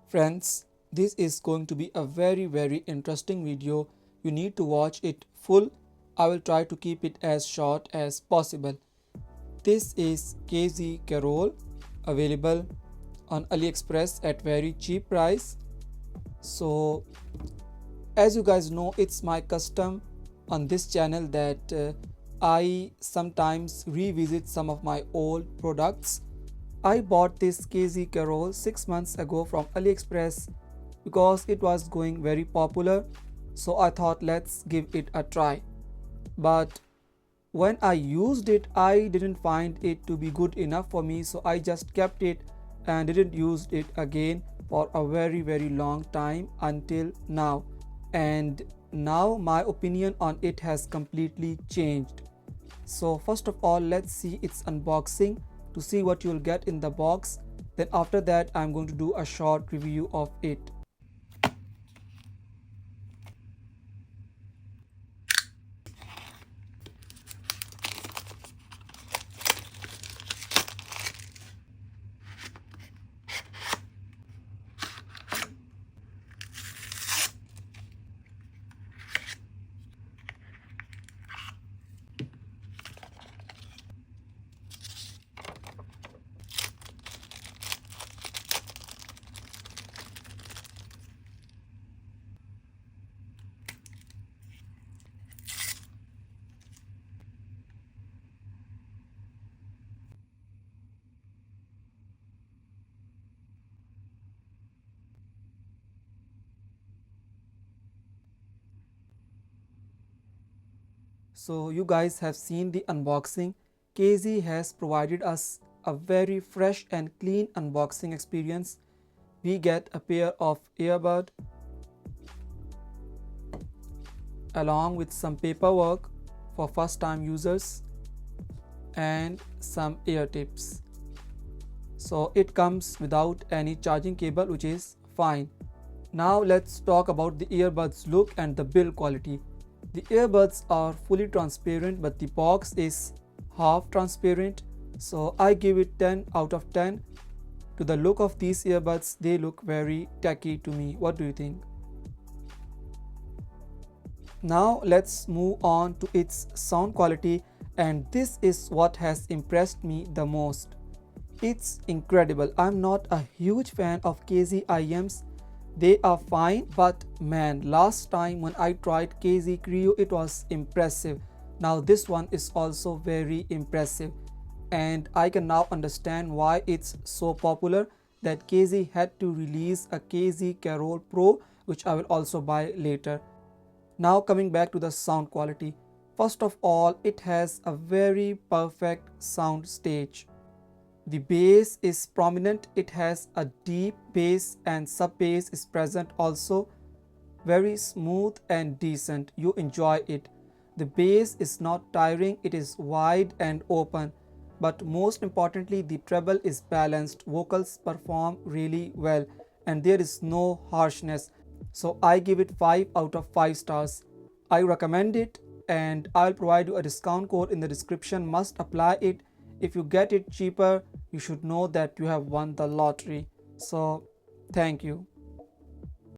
Friends, this is going to be a very interesting video. You need to watch it full. I will try to keep it as short as possible. This is KZ Carol, available on AliExpress at very cheap price. So as you guys know, it's my custom on this channel that I sometimes revisit some of my old products. I bought this KZ Carol 6 months ago from AliExpress because it was going very popular, so I thought let's give it a try. But when I used it, I didn't find it to be good enough for me, so I just kept it and didn't use it again for a very long time until now. And now my opinion on it has completely changed. So first of all, let's see its unboxing to see what you'll get in the box. Then after that, I'm going to do a short review of it. So you guys have seen the unboxing. KZ has provided us a very fresh and clean unboxing experience. We get a pair of earbuds along with some paperwork for first time users and some ear tips. So it comes without any charging cable, which is fine. Now let's talk about the earbuds look and the build quality. The earbuds are fully transparent, but the box is half transparent, so I give it 10 out of 10. To the look of these earbuds, they look very tacky to me. What do you think? Now let's move on to its sound quality, and this is what has impressed me the most. It's incredible. I'm not a huge fan of KZ IEMs. They are fine, but man, last time when I tried KZ Creo, it was impressive. Now this one is also very impressive, and I can now understand why it's so popular that KZ had to release a KZ Carol Pro, which I will also buy later. Now coming back to the sound quality. First of all, it has a very perfect sound stage. The bass is prominent, it has a deep bass and sub bass is present also. Very smooth and decent, you enjoy it. The bass is not tiring, it is wide and open. But most importantly, the treble is balanced, vocals perform really well and there is no harshness. So I give it 5 out of 5 stars. I recommend it, and I'll provide you a discount code in the description. Must apply it. If you get it cheaper, you should know that you have won the lottery. So thank you.